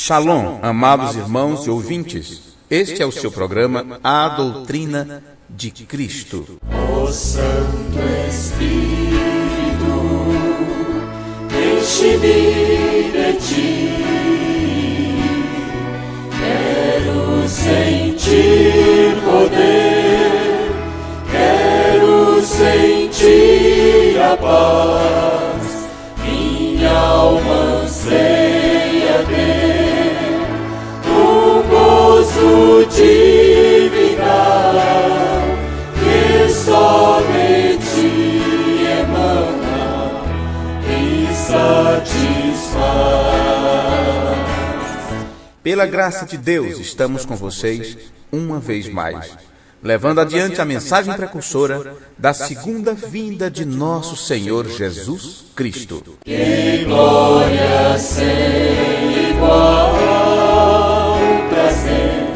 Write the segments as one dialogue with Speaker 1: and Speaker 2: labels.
Speaker 1: Shalom, amados irmãos e ouvintes. Este é o seu programa A Doutrina de Cristo.
Speaker 2: Ó Santo Espírito, enche-me de ti. Quero sentir poder, quero sentir a paz. Minha alma anseia ter um gozo divina que somente emana e satisfaz.
Speaker 1: Pela graça de Deus, estamos com vocês uma vez mais, levando adiante a mensagem precursora da segunda vinda de nosso Senhor Jesus Cristo.
Speaker 2: Que glória sem igual, prazer,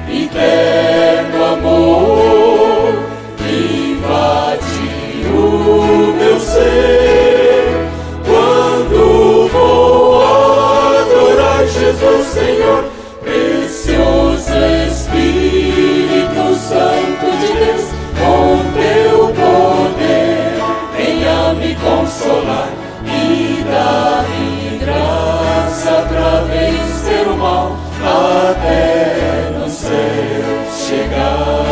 Speaker 2: eterno amor, invade o meu ser, quando vou adorar Jesus Senhor, precioso Espírito Santo de Deus, com teu poder, venha me consolar e dar-me graça pra vencer o mal, até no céu chegar.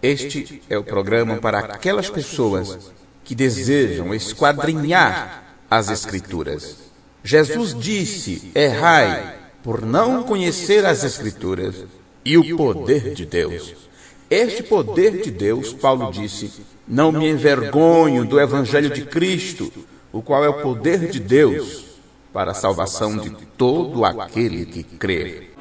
Speaker 1: Este é o programa para aquelas pessoas que desejam esquadrinhar as Escrituras. Jesus disse: errai por não conhecer as Escrituras e o poder de Deus. Este poder de Deus, Paulo disse, não me envergonho do Evangelho de Cristo, o qual é o poder de Deus para a salvação de todo aquele que crê.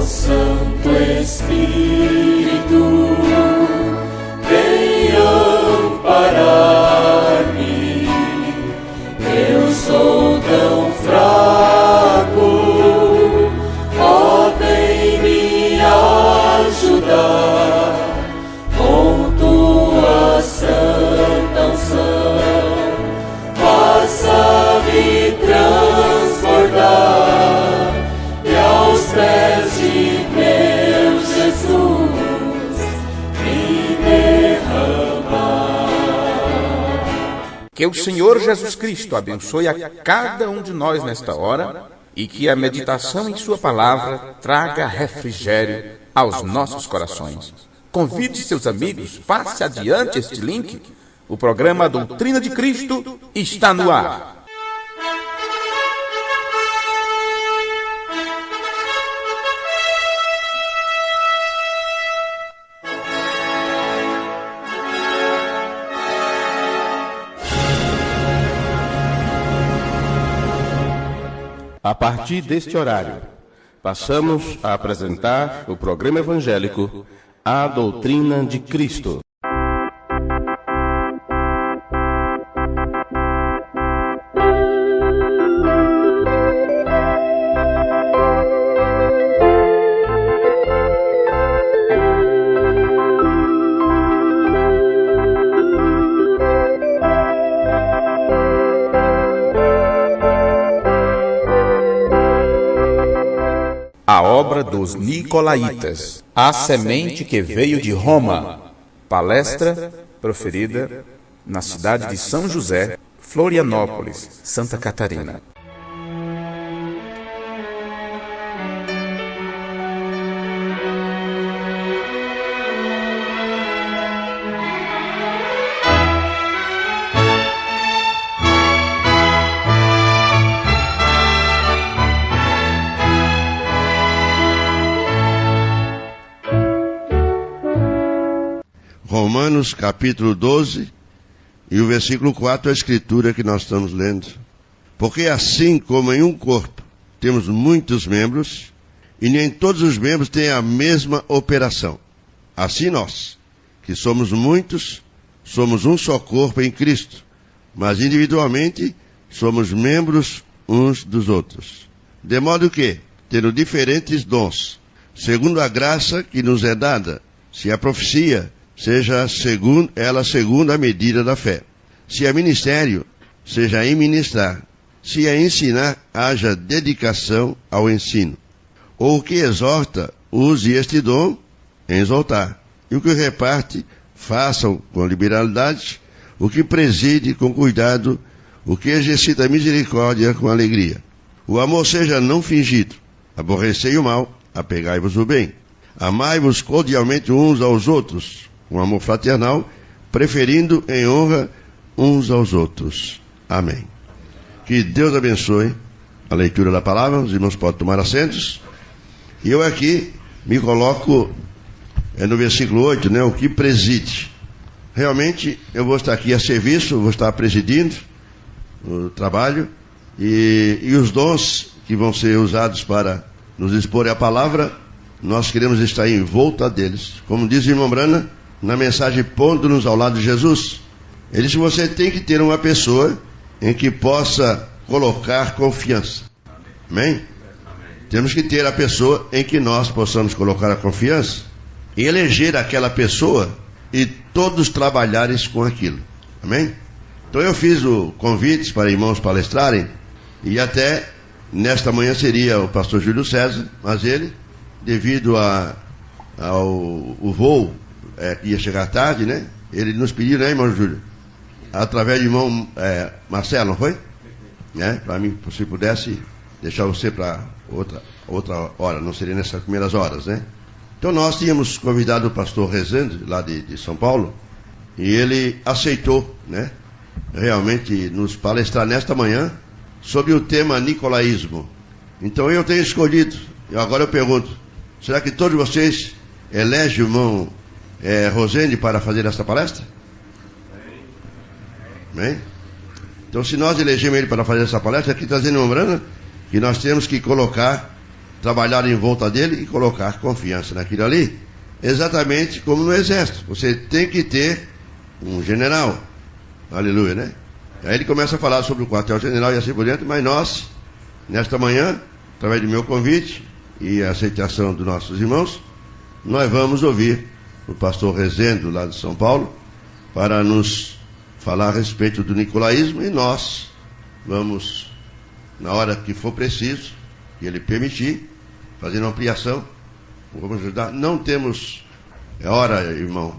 Speaker 2: Santo Espírito, vem amparar-me. Eu sou tão fraco, ó, vem me ajudar com tua santa unção. Faça-me transbordar e aos pés de meu Jesus me derramar.
Speaker 1: Que o Senhor Jesus Cristo abençoe a cada um de nós nesta hora e que a meditação em sua palavra traga refrigério aos nossos corações. Convide seus amigos, passe adiante este link. O programa Doutrina de Cristo está no ar. A partir deste horário, passamos a apresentar o programa evangélico A Doutrina de Cristo. A obra dos Nicolaítas, a semente que veio de Roma. Palestra proferida na cidade de São José, Florianópolis, Santa Catarina.
Speaker 3: Romanos capítulo 12, E o versículo 4 é a escritura que nós estamos lendo. Porque assim como em um corpo temos muitos membros, e nem todos os membros têm a mesma operação. Assim nós, que somos muitos, somos um só corpo em Cristo, mas individualmente somos membros uns dos outros. De modo que, tendo diferentes dons, segundo a graça que nos é dada, se a profecia, seja segundo a medida da fé. Se é ministério, seja em ministrar. Se é ensinar, haja dedicação ao ensino. Ou o que exorta, use este dom em exaltar. E o que reparte, façam com liberalidade. O que preside, com cuidado. O que exercita misericórdia, com alegria. O amor seja não fingido. Aborrecei o mal, apegai-vos o bem. Amai-vos cordialmente uns aos outros, com amor fraternal, preferindo em honra uns aos outros. Amém. Que Deus abençoe a leitura da palavra. Os irmãos podem tomar assentos. E eu aqui me coloco no versículo 8, né? O que preside. Realmente eu vou estar aqui a serviço, vou estar presidindo o trabalho e os dons que vão ser usados para nos expor a palavra, nós queremos estar em volta deles. Como diz o irmão Brana, na mensagem pondo-nos ao lado de Jesus, ele disse: você tem que ter uma pessoa em que possa colocar confiança. Amém? Temos que ter a pessoa em que nós possamos colocar a confiança e eleger aquela pessoa e todos trabalharem com aquilo. Amém? Então eu fiz o convite para irmãos palestrarem e até nesta manhã seria o pastor Júlio César, mas ele, devido ao voo que ia chegar tarde, né? Ele nos pediu, né, irmão Júlio? Através do irmão Marcelo, não foi? Né? Para mim, se pudesse deixar você para outra hora, não seria nessas primeiras horas, né? Então nós tínhamos convidado o pastor Rezende, lá de São Paulo, e ele aceitou, né? Realmente nos palestrar nesta manhã sobre o tema nicolaísmo. Então eu tenho escolhido, e agora eu pergunto, será que todos vocês elegem o irmão Rosende para fazer esta palestra? Bem? Então se nós elegemos ele para fazer essa palestra, aqui trazendo uma lembrando que nós temos que trabalhar em volta dele e colocar confiança naquilo ali, exatamente como no exército. Você tem que ter um general, aleluia, né? Aí ele começa a falar sobre o quartel-general e assim por diante, mas nós, nesta manhã, através do meu convite e a aceitação dos nossos irmãos, nós vamos ouvir o pastor Rezendo, lá de São Paulo, para nos falar a respeito do nicolaísmo, e nós vamos, na hora que for preciso, que ele permitir, fazer uma ampliação, vamos ajudar. Não temos hora, irmão,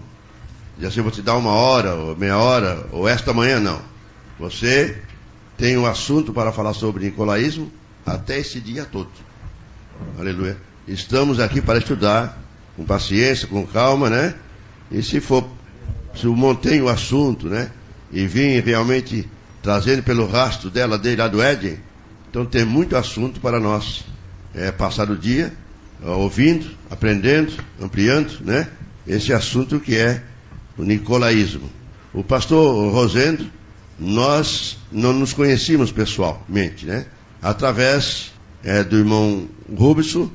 Speaker 3: já sei, vou te dar 1 hora, ou meia hora, ou esta manhã, não. Você tem um assunto para falar sobre nicolaísmo até esse dia todo. Aleluia. Estamos aqui para estudar com paciência, com calma, né? E se o irmão tem o assunto, né? E vir realmente trazendo pelo rastro dele lá do Éden, então tem muito assunto para nós passar o dia ouvindo, aprendendo, ampliando, né? Esse assunto que é o nicolaísmo. O pastor Rosendo, nós não nos conhecíamos pessoalmente, né? Através do irmão Rubson,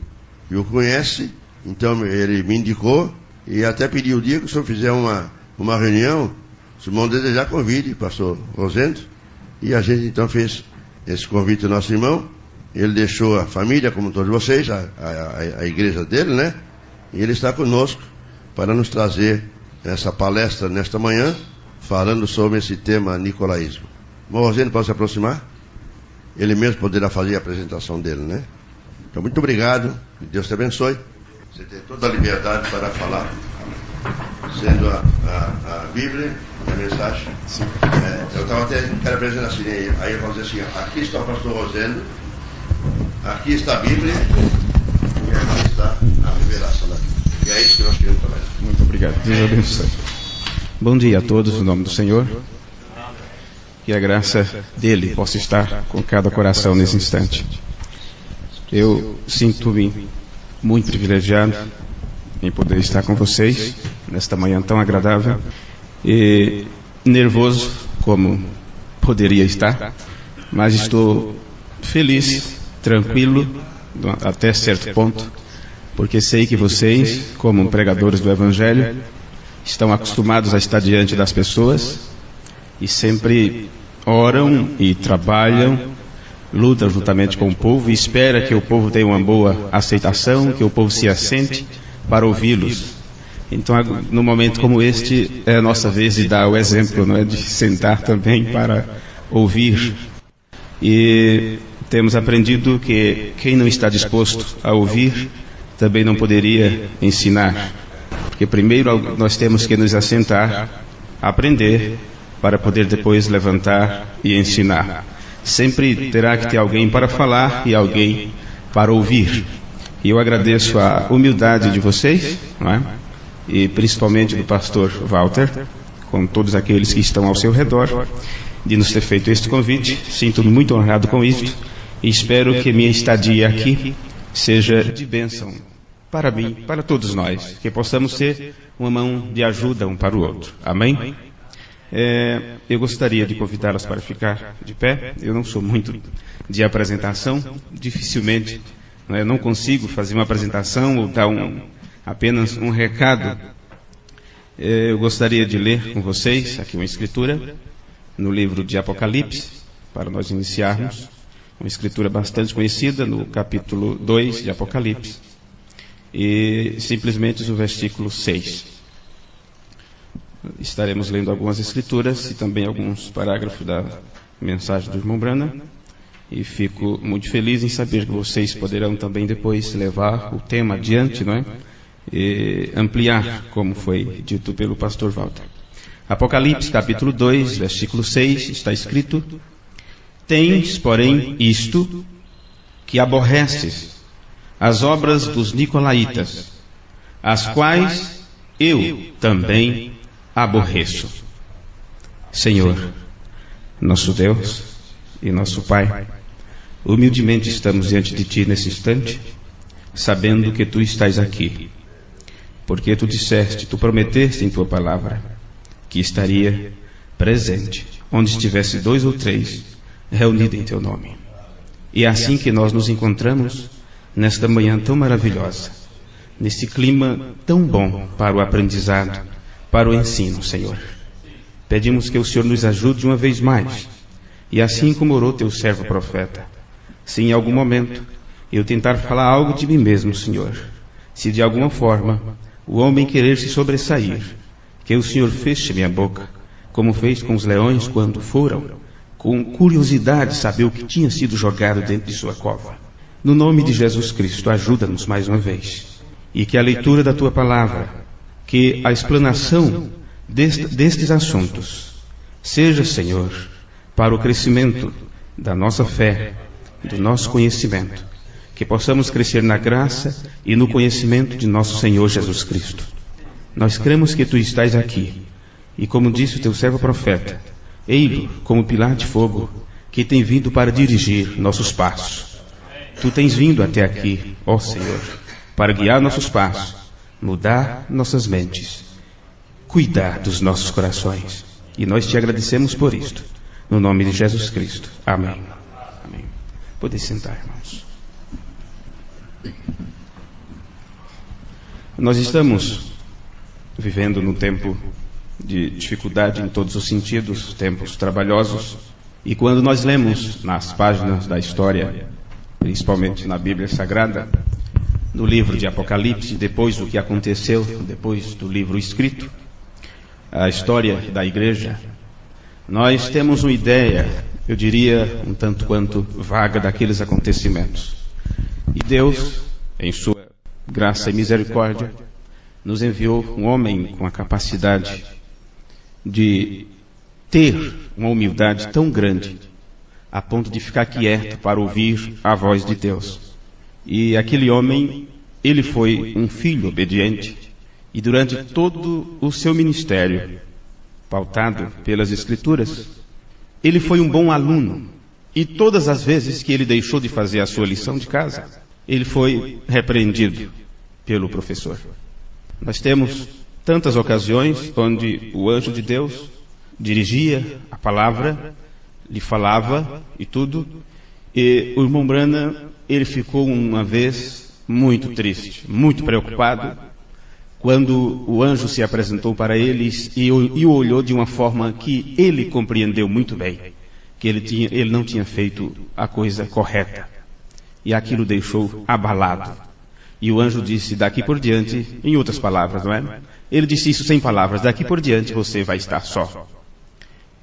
Speaker 3: que o conhece, então ele me indicou e até pediu o dia que o senhor fizer uma reunião, se o irmão desejar, convide, pastor Rosendo, e a gente então fez esse convite ao nosso irmão. Ele deixou a família, como todos vocês, a igreja dele, né? E ele está conosco para nos trazer essa palestra nesta manhã, falando sobre esse tema nicolaísmo. O irmão Rosendo pode se aproximar? Ele mesmo poderá fazer a apresentação dele, né? Então, muito obrigado, que Deus te abençoe. Você tem toda a liberdade para falar, sendo a Bíblia, a mensagem. Sim. Eu estava até, quero apresentar assim, aí eu vou dizer assim: aqui está o pastor Rosendo, aqui está a Bíblia, e aqui está a revelação da Bíblia. E é isso que nós queremos trabalhar.
Speaker 4: Muito obrigado. Deus abençoe. Bom dia a todos, em nome do Senhor. Que a graça dele possa estar com cada coração nesse instante. Eu sinto-me muito privilegiado em poder estar com vocês nesta manhã tão agradável e nervoso como poderia estar, mas estou feliz, tranquilo, até certo ponto, porque sei que vocês, como pregadores do Evangelho, estão acostumados a estar diante das pessoas e sempre oram e trabalham, lutam juntamente com o povo e esperam que o povo tenha uma boa aceitação, que o povo se assente para ouvi-los. Então, num momento como este, é a nossa vez de dar o exemplo, não é? De sentar também para ouvir. E temos aprendido que quem não está disposto a ouvir também não poderia ensinar. Porque primeiro nós temos que nos assentar, aprender, para poder depois levantar e ensinar. Sempre terá que ter alguém para falar e alguém para ouvir. E eu agradeço a humildade de vocês, não é? E principalmente do pastor Walter, com todos aqueles que estão ao seu redor, de nos ter feito este convite. Sinto-me muito honrado com isto e espero que minha estadia aqui seja de bênção para mim, para todos nós, que possamos ser uma mão de ajuda um para o outro. Amém? Eu gostaria de convidá-las para ficar de pé. Eu não sou muito de apresentação, dificilmente, eu não consigo fazer uma apresentação ou dar apenas um recado. Eu gostaria de ler com vocês aqui uma escritura no livro de Apocalipse, para nós iniciarmos, uma escritura bastante conhecida no capítulo 2 de Apocalipse, e simplesmente o versículo 6. Estaremos lendo algumas escrituras e também alguns parágrafos da mensagem do irmão Branham, e fico muito feliz em saber que vocês poderão também depois levar o tema adiante, não é? E ampliar, como foi dito pelo pastor Walter. Apocalipse capítulo 2, versículo 6, está escrito: Tens, porém, isto, que aborreces as obras dos nicolaítas, as quais eu também aborreço. Senhor, nosso Deus e nosso Pai, humildemente estamos diante de Ti nesse instante, sabendo que Tu estás aqui, porque Tu disseste, Tu prometeste em Tua palavra, que estaria presente, onde estivesse 2 ou 3 reunidos em Teu nome. E é assim que nós nos encontramos nesta manhã tão maravilhosa, nesse clima tão bom para o aprendizado, para o ensino, Senhor. Pedimos que o Senhor nos ajude uma vez mais, e assim como orou Teu servo profeta, se em algum momento eu tentar falar algo de mim mesmo, Senhor, se de alguma forma o homem querer se sobressair, que o Senhor feche minha boca, como fez com os leões quando foram, com curiosidade, saber o que tinha sido jogado dentro de sua cova. No nome de Jesus Cristo, ajuda-nos mais uma vez, e que a leitura da Tua palavra, que a explanação destes assuntos seja, Senhor, para o crescimento da nossa fé, do nosso conhecimento, que possamos crescer na graça e no conhecimento de nosso Senhor Jesus Cristo. Nós cremos que Tu estás aqui, e como disse o Teu servo profeta, ei-lo como pilar de fogo, que tem vindo para dirigir nossos passos. Tu tens vindo até aqui, ó Senhor, para guiar nossos passos, mudar nossas mentes, cuidar dos nossos corações. E nós Te agradecemos por isto, no nome de Jesus Cristo. Amém. Amém. Podem sentar, irmãos. Nós estamos vivendo num tempo de dificuldade em todos os sentidos, tempos trabalhosos, e quando nós lemos nas páginas da história, principalmente na Bíblia Sagrada, no livro de Apocalipse, depois do que aconteceu, depois do livro escrito, a história da igreja, nós temos uma ideia, eu diria, um tanto quanto vaga daqueles acontecimentos. E Deus, em sua graça e misericórdia, nos enviou um homem com a capacidade de ter uma humildade tão grande, a ponto de ficar quieto para ouvir a voz de Deus. E aquele homem, ele foi um filho obediente, e durante todo o seu ministério, pautado pelas Escrituras, ele foi um bom aluno. E todas as vezes que ele deixou de fazer a sua lição de casa, ele foi repreendido pelo professor. Nós temos tantas ocasiões onde o anjo de Deus dirigia a palavra, lhe falava e tudo. E o irmão Branham, ele ficou uma vez muito triste, muito preocupado, quando o anjo se apresentou para ele e o olhou de uma forma que ele compreendeu muito bem, que ele não tinha feito a coisa correta. E aquilo deixou abalado. E o anjo disse, daqui por diante, em outras palavras, não é? Ele disse isso sem palavras, daqui por diante você vai estar só.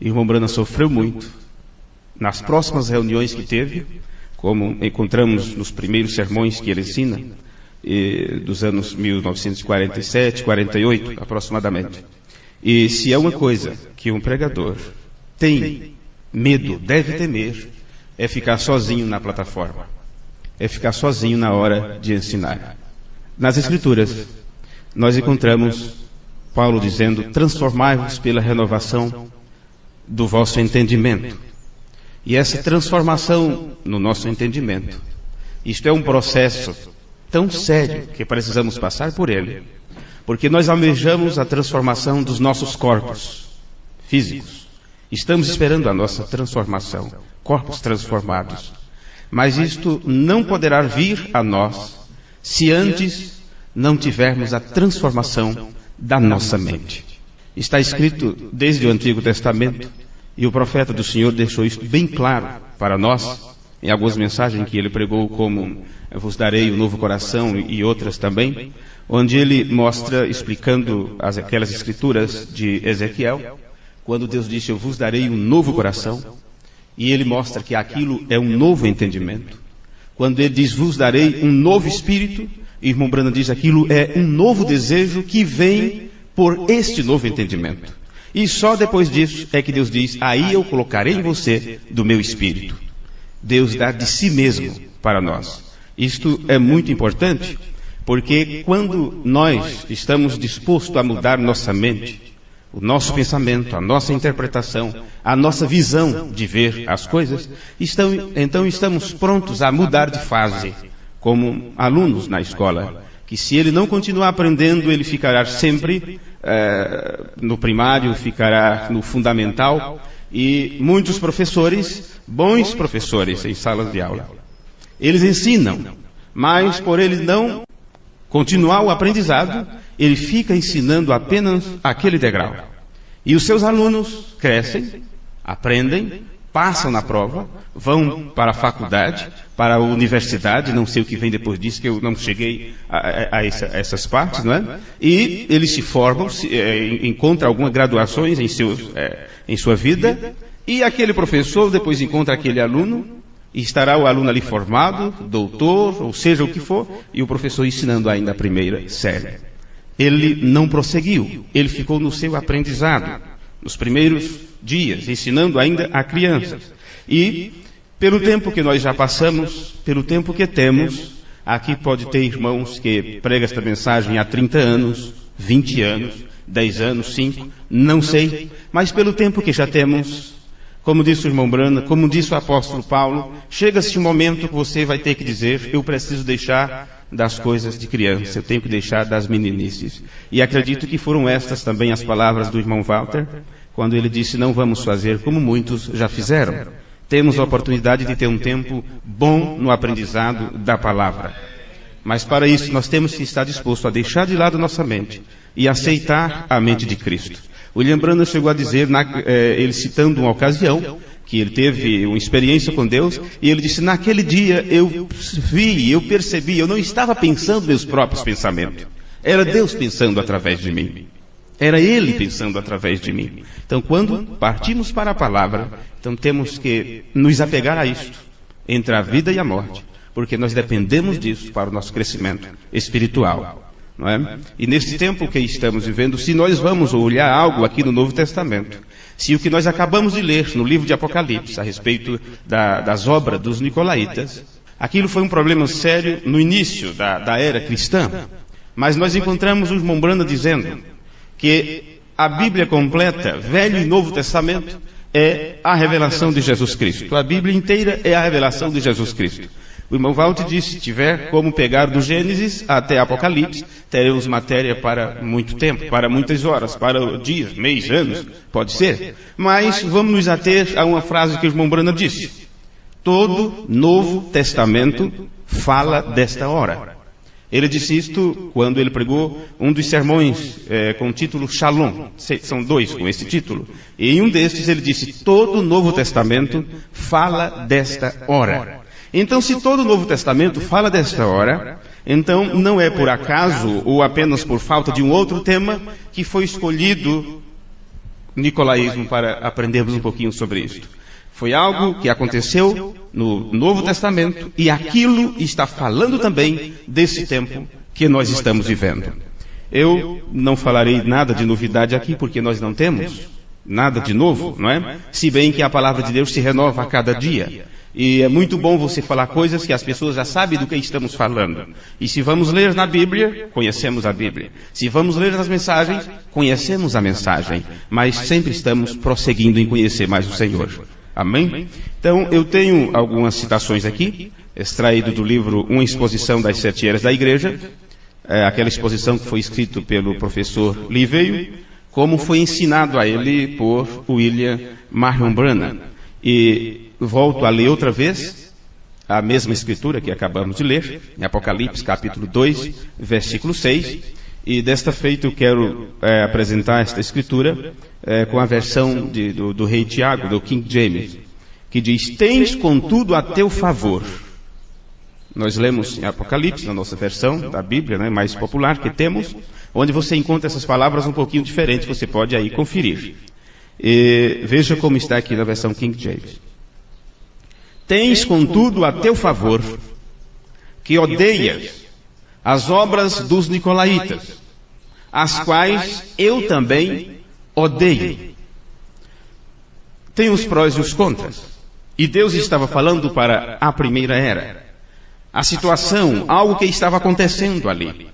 Speaker 4: E o irmão Branham sofreu muito. Nas próximas reuniões que teve, como encontramos nos primeiros sermões que ele ensina, dos anos 1947, 48 aproximadamente. E se é uma coisa que um pregador tem medo, deve temer, é ficar sozinho na plataforma, é ficar sozinho na hora de ensinar. Nas Escrituras nós encontramos Paulo dizendo, transformai-vos pela renovação do vosso entendimento. E essa transformação no nosso entendimento, isto é um processo tão sério que precisamos passar por ele, porque nós almejamos a transformação dos nossos corpos físicos. Estamos esperando a nossa transformação, corpos transformados. Mas isto não poderá vir a nós se antes não tivermos a transformação da nossa mente. Está escrito desde o Antigo Testamento, e o profeta do Senhor deixou isso bem claro para nós, em algumas mensagens que ele pregou, como eu vos darei o novo coração e outras também, onde ele mostra, explicando aquelas escrituras de Ezequiel, quando Deus disse, eu vos darei um novo coração, e ele mostra que aquilo é um novo entendimento. Quando ele diz, vos darei um novo espírito, e o irmão Branham diz, aquilo é um novo desejo que vem por este novo entendimento. E só depois disso é que Deus diz, aí eu colocarei em você do meu espírito. Deus dá de si mesmo para nós. Isto é muito importante, porque quando nós estamos dispostos a mudar nossa mente, o nosso pensamento, a nossa interpretação, a nossa visão de ver as coisas, então estamos prontos a mudar de fase, como alunos na escola, que se ele não continuar aprendendo, ele ficará sempre no primário, ficará no fundamental, e muitos professores, bons professores em salas de aula, eles ensinam, mas por ele não continuar o aprendizado, ele fica ensinando apenas aquele degrau. E os seus alunos crescem, aprendem, passam na prova, vão para a faculdade, para a universidade, não sei o que vem depois disso, que eu não cheguei a essas partes, não é? E eles se formam, encontram algumas graduações em sua vida, e aquele professor depois encontra aquele aluno, e estará o aluno ali formado, doutor, ou seja o que for, e o professor ensinando ainda a primeira série. Ele não prosseguiu, ele ficou no seu aprendizado, nos primeiros dias, ensinando ainda a crianças. E, pelo tempo que nós já passamos, pelo tempo que temos, aqui pode ter irmãos que pregam esta mensagem há 30 anos, 20 anos, 10 anos, 5, não sei, mas pelo tempo que já temos, como disse o irmão Branham, como disse o apóstolo Paulo, chega-se um momento que você vai ter que dizer, eu preciso deixar das coisas de criança, eu tenho que deixar das meninices. E acredito que foram estas também as palavras do irmão Walter, quando ele disse, não vamos fazer como muitos já fizeram. Temos a oportunidade de ter um tempo bom no aprendizado da palavra. Mas para isso nós temos que estar dispostos a deixar de lado nossa mente e aceitar a mente de Cristo. William Branham chegou a dizer, ele citando uma ocasião, que ele teve uma experiência com Deus, e ele disse, naquele dia eu vi, eu percebi, eu não estava pensando meus próprios pensamentos. Era Deus pensando através de mim. Era Ele pensando através de mim. Então, quando partimos para a palavra, então temos que nos apegar a isto, entre a vida e a morte, porque nós dependemos disso para o nosso crescimento espiritual. Não é? E nesse tempo que estamos vivendo, se nós vamos olhar algo aqui no Novo Testamento, se o que nós acabamos de ler no livro de Apocalipse, a respeito das obras dos Nicolaítas, aquilo foi um problema sério no início da era cristã, mas nós encontramos o irmão Branham dizendo que a Bíblia completa, Velho e Novo Testamento, é a revelação de Jesus Cristo. A Bíblia inteira é a revelação de Jesus Cristo. O irmão Walter disse, se tiver como pegar do Gênesis até Apocalipse, teremos matéria para muito tempo, para muitas horas, para dias, meses, anos, pode ser. Mas vamos nos ater a uma frase que o irmão Branham disse. Todo Novo Testamento fala desta hora. Ele disse isto quando ele pregou um dos sermões com o título Shalom. São dois com esse título. E em um destes ele disse, todo o Novo Testamento fala desta hora. Então, se todo o Novo Testamento fala desta hora, então não é por acaso ou apenas por falta de um outro tema que foi escolhido o nicolaísmo para aprendermos um pouquinho sobre isto. Foi algo que aconteceu no Novo Testamento e aquilo está falando também desse tempo que nós estamos vivendo. Eu não falarei nada de novidade aqui porque nós não temos nada de novo, não é? Se bem que a palavra de Deus se renova a cada dia. E é muito bom você falar coisas que as pessoas já sabem do que estamos falando. E se vamos ler na Bíblia, conhecemos a Bíblia. Se vamos ler nas mensagens, conhecemos a mensagem. Mas sempre estamos prosseguindo em conhecer mais o Senhor. Amém? Então, eu tenho algumas citações aqui, extraído do livro Uma Exposição das 7 Eras da Igreja, aquela exposição que foi escrita pelo professor Livey, como foi ensinado a ele por William Marion Branham. E volto a ler outra vez a mesma escritura que acabamos de ler, em Apocalipse capítulo 2, versículo 6, e desta feita eu quero apresentar esta escritura com a versão do rei Tiago, do King James, que diz, tens contudo a teu favor. Nós lemos em Apocalipse, na nossa versão da Bíblia, né, mais popular que temos, onde você encontra essas palavras um pouquinho diferentes, você pode aí conferir. E veja como está aqui na versão King James. Tens, contudo, a teu favor, que odeias as obras dos nicolaítas, as quais eu também odeio. Tem os prós e os contras. E Deus estava falando para a primeira era. A situação, algo que estava acontecendo ali.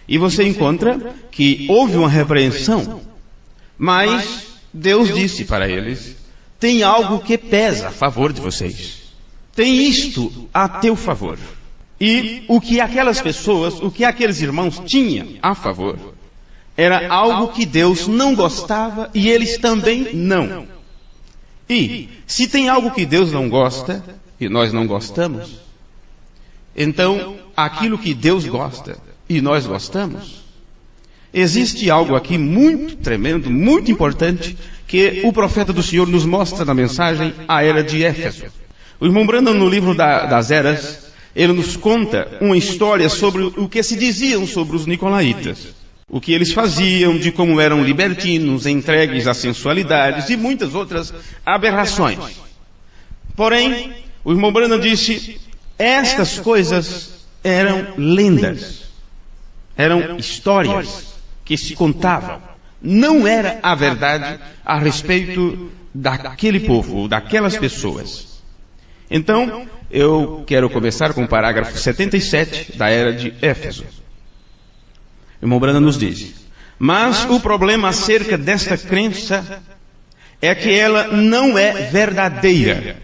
Speaker 4: E você encontra que houve uma repreensão, mas Deus disse para eles, tem algo que pesa a favor de vocês. Tem isto a teu favor. E o que aquelas pessoas, o que aqueles irmãos tinham a favor, era algo que Deus não gostava e eles também não. E, se tem algo que Deus não gosta, e nós não gostamos, então, aquilo que Deus gosta e nós gostamos, existe algo aqui muito tremendo, muito importante, que o profeta do Senhor nos mostra na mensagem A Era de Éfeso. O irmão Branham, no livro das Eras, ele nos conta uma história sobre o que se diziam sobre os nicolaítas. O que eles faziam, de como eram libertinos, entregues às sensualidades e muitas outras aberrações. Porém, o irmão Branham disse, estas coisas eram lendas, eram histórias que se contavam. Não era a verdade a respeito daquele povo, ou daquelas pessoas. Então, eu quero começar com o parágrafo 77 da Era de Éfeso. O irmão Branham nos diz, mas o problema acerca desta crença é que ela não é verdadeira.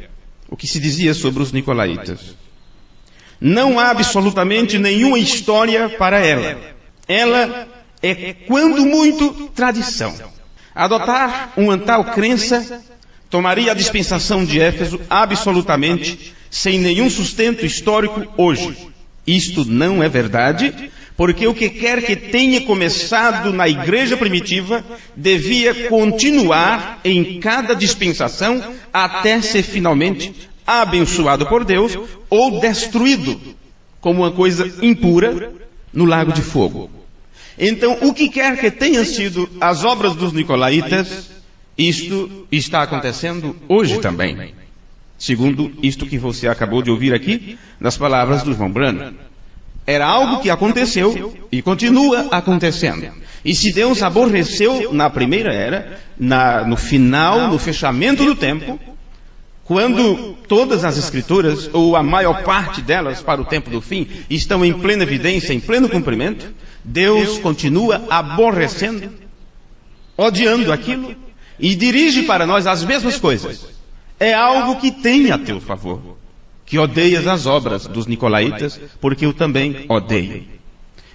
Speaker 4: O que se dizia sobre os nicolaítas. Não há absolutamente nenhuma história para ela. Ela é, quando muito, tradição. Adotar uma tal crença tomaria a dispensação de Éfeso absolutamente sem nenhum sustento histórico hoje. Isto não é verdade, porque o que quer que tenha começado na igreja primitiva devia continuar em cada dispensação até ser finalmente abençoado por Deus ou destruído como uma coisa impura no lago de fogo. Então, o que quer que tenha sido as obras dos nicolaítas, isto está acontecendo hoje também, segundo isto que você acabou de ouvir aqui nas palavras do irmão Branham. Era algo que aconteceu e continua acontecendo. E se Deus aborreceu na primeira era, no final, no fechamento do tempo, quando todas as escrituras, ou a maior parte delas para o tempo do fim, estão em plena evidência, em pleno cumprimento, Deus continua aborrecendo, odiando aquilo, e dirige para nós as mesmas coisas. É algo que tem a teu favor, que odeias as obras dos nicolaítas, porque eu também odeio.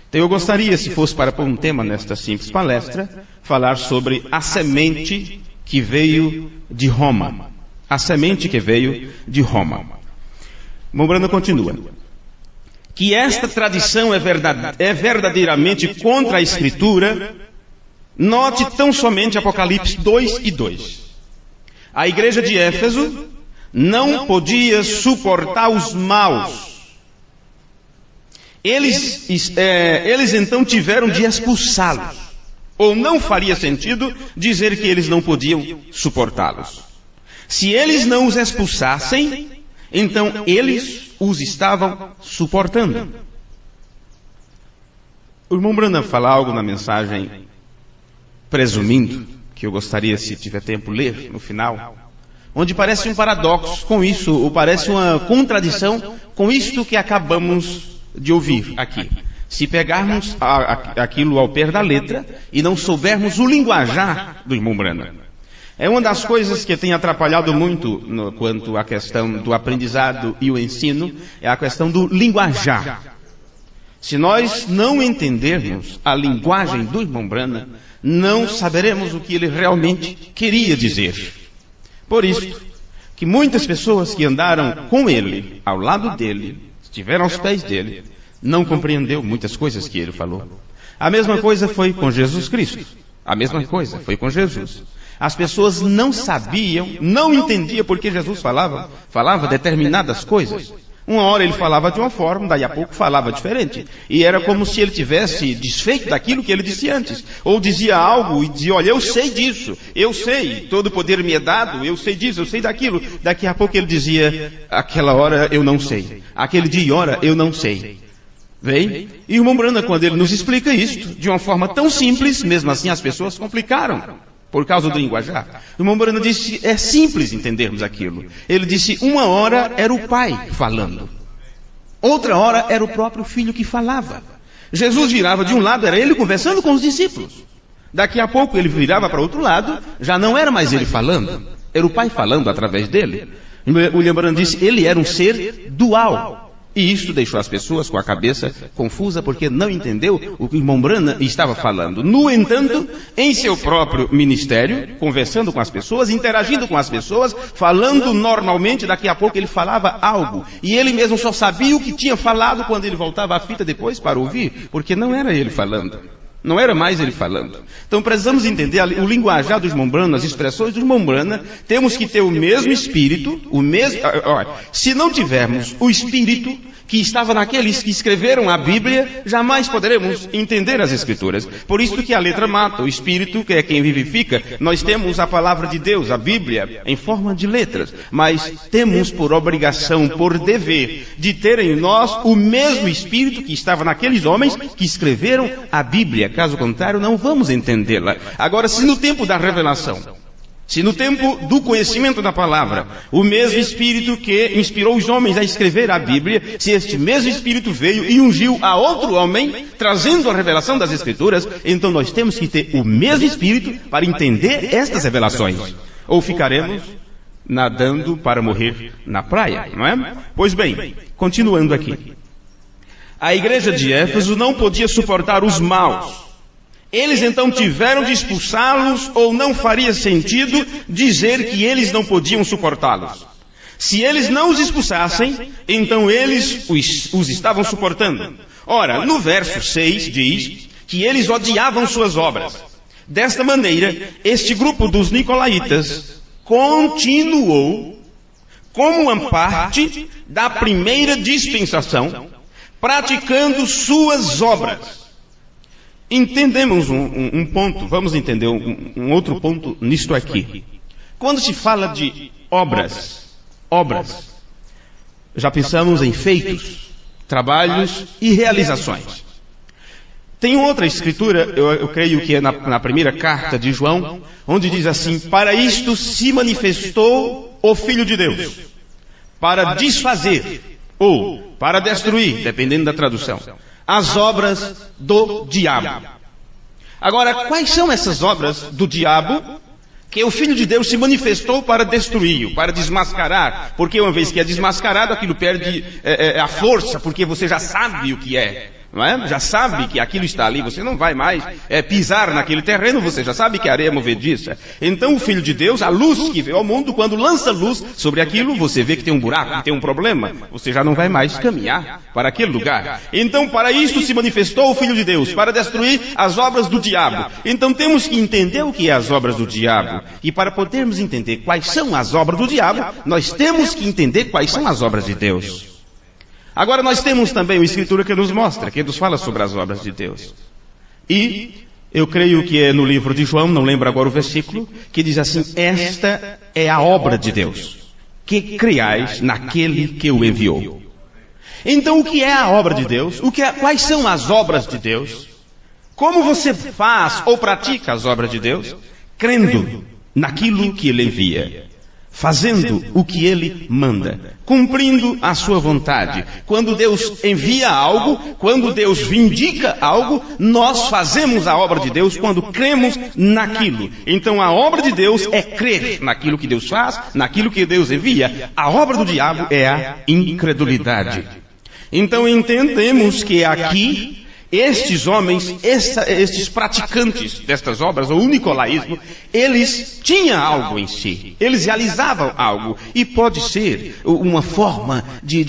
Speaker 4: Então eu gostaria, se fosse para pôr um tema nesta simples palestra, falar sobre a semente que veio de Roma. A semente que veio de Roma. Mombrana continua. Que esta tradição é verdadeiramente contra a Escritura, note tão somente Apocalipse 2:2. A igreja de Éfeso não podia suportar os maus. Eles então tiveram de expulsá-los. Ou não faria sentido dizer que eles não podiam suportá-los. Se eles não os expulsassem, então eles os estavam suportando. O irmão Branham fala algo na mensagem, presumindo, que eu gostaria, se tiver tempo, ler no final, onde parece um paradoxo com isso, ou parece uma contradição com isto que acabamos de ouvir aqui. Se pegarmos aquilo ao pé da letra e não soubermos o linguajar do irmão Branham. É uma das coisas que tem atrapalhado muito quanto à questão do aprendizado e o ensino, é a questão do linguajar. Se nós não entendermos a linguagem do irmão Branham, não saberemos o que ele realmente queria dizer. Por isso, que muitas pessoas que andaram com ele, ao lado dele, estiveram aos pés dele, não compreendeu muitas coisas que ele falou. A mesma coisa foi com Jesus Cristo. A mesma coisa foi com Jesus. As pessoas não sabiam, não entendiam porque Jesus falava determinadas coisas. Uma hora ele falava de uma forma, daí a pouco falava diferente. E era como se ele tivesse desfeito daquilo que ele disse antes. Ou dizia algo e dizia, olha, eu sei disso, eu sei, todo poder me é dado, eu sei disso, eu sei daquilo. Daqui a pouco ele dizia, aquela hora eu não sei, aquele dia e hora eu não sei. Vem? E o irmão Branham, quando ele nos explica isto, de uma forma tão simples, mesmo assim as pessoas complicaram. Por causa do linguajar. O irmão Branham disse, é simples entendermos aquilo. Ele disse, uma hora era o pai falando. Outra hora era o próprio filho que falava. Jesus virava de um lado, era ele conversando com os discípulos. Daqui a pouco ele virava para outro lado, já não era mais ele falando. Era o pai falando através dele. O William Branham disse, ele era um ser dual. E isto deixou as pessoas com a cabeça confusa porque não entendeu o que o irmão Branham estava falando. No entanto, em seu próprio ministério, conversando com as pessoas, interagindo com as pessoas, falando normalmente, daqui a pouco ele falava algo. E ele mesmo só sabia o que tinha falado quando ele voltava à fita depois para ouvir, porque não era ele falando. Não era mais ele falando. Então precisamos entender o linguajar do irmão Branham, as expressões do irmão Branham. Temos que ter o mesmo espírito, se não tivermos o espírito que estava naqueles que escreveram a Bíblia, jamais poderemos entender as Escrituras. Por isso que a letra mata, o espírito que é quem vivifica. Nós temos a palavra de Deus, a Bíblia, em forma de letras, mas temos por obrigação, por dever, de ter em nós o mesmo espírito que estava naqueles homens que escreveram a Bíblia. Caso contrário, não vamos entendê-la. Agora, se no tempo da revelação, se no tempo do conhecimento da palavra, o mesmo Espírito que inspirou os homens a escrever a Bíblia, se este mesmo Espírito veio e ungiu a outro homem, trazendo a revelação das Escrituras, então nós temos que ter o mesmo Espírito para entender estas revelações. Ou ficaremos nadando para morrer na praia, não é? Pois bem, continuando aqui. A igreja de Éfeso não podia suportar os maus. Eles então tiveram de expulsá-los, ou não faria sentido dizer que eles não podiam suportá-los. Se eles não os expulsassem, então eles os estavam suportando. Ora, no verso 6 diz que eles odiavam suas obras. Desta maneira, este grupo dos nicolaítas continuou como uma parte da primeira dispensação, praticando suas obras. Entendemos um ponto, vamos entender um outro ponto nisto aqui. Quando se fala de obras, já pensamos em feitos, trabalhos e realizações. Tem outra escritura, eu creio que é na primeira carta de João, onde diz assim, para isto se manifestou o Filho de Deus, para desfazer, ou para destruir, dependendo da tradução, as obras do diabo. Agora, quais são essas obras do diabo que o Filho de Deus se manifestou para destruir, para desmascarar, porque uma vez que é desmascarado, aquilo perde a força, porque você já sabe o que é. Não é? Já sabe que aquilo está ali, você não vai mais pisar naquele terreno, você já sabe que a areia é movediça. Então o Filho de Deus, a luz que veio ao mundo, quando lança luz sobre aquilo, você vê que tem um buraco, que tem um problema, você já não vai mais caminhar para aquele lugar. Então para isto se manifestou o Filho de Deus, para destruir as obras do diabo. Então temos que entender o que é as obras do diabo. E para podermos entender quais são as obras do diabo, nós temos que entender quais são as obras de Deus. Agora nós temos também uma escritura que nos mostra, que nos fala sobre as obras de Deus. E eu creio que é no livro de João, não lembro agora o versículo, que diz assim: esta é a obra de Deus, que creiais naquele que o enviou. Então o que é a obra de Deus? Quais são as obras de Deus? Como você faz ou pratica as obras de Deus? Crendo naquilo que Ele envia. Fazendo o que Ele manda, cumprindo a sua vontade. Quando Deus envia algo, quando Deus vindica algo, nós fazemos a obra de Deus quando cremos naquilo. Então a obra de Deus é crer naquilo que Deus faz, naquilo que Deus envia. A obra do diabo é a incredulidade. Então entendemos que aqui estes homens, estes praticantes destas obras, o nicolaísmo, eles tinham algo em si, eles realizavam algo, e pode ser uma forma de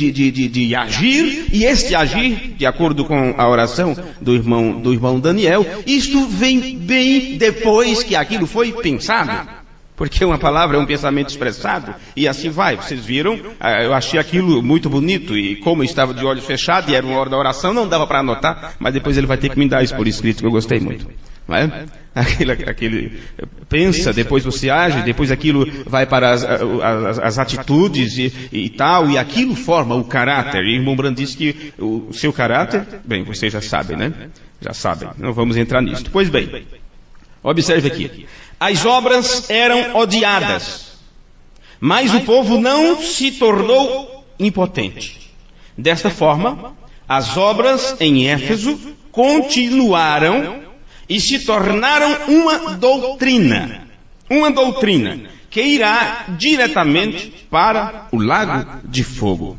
Speaker 4: agir, e este agir, de acordo com a oração do irmão Daniel, isto vem bem depois que aquilo foi pensado. Porque uma palavra é um pensamento expressado, e assim vai. Vocês viram, eu achei aquilo muito bonito, e como eu estava de olhos fechados, e era uma hora da oração, não dava para anotar, mas depois ele vai ter que me dar isso por escrito, que eu gostei muito. Não é? Aquele pensa, depois você age, depois aquilo vai para as atitudes e tal, e aquilo forma o caráter. E o irmão Brand disse que o seu caráter, bem, vocês já sabem, né? Já sabem, não vamos entrar nisso. Pois bem, observe aqui. As obras eram odiadas, mas o povo não se tornou impotente. Desta forma, as obras em Éfeso continuaram e se tornaram uma doutrina que irá diretamente para o lago de fogo.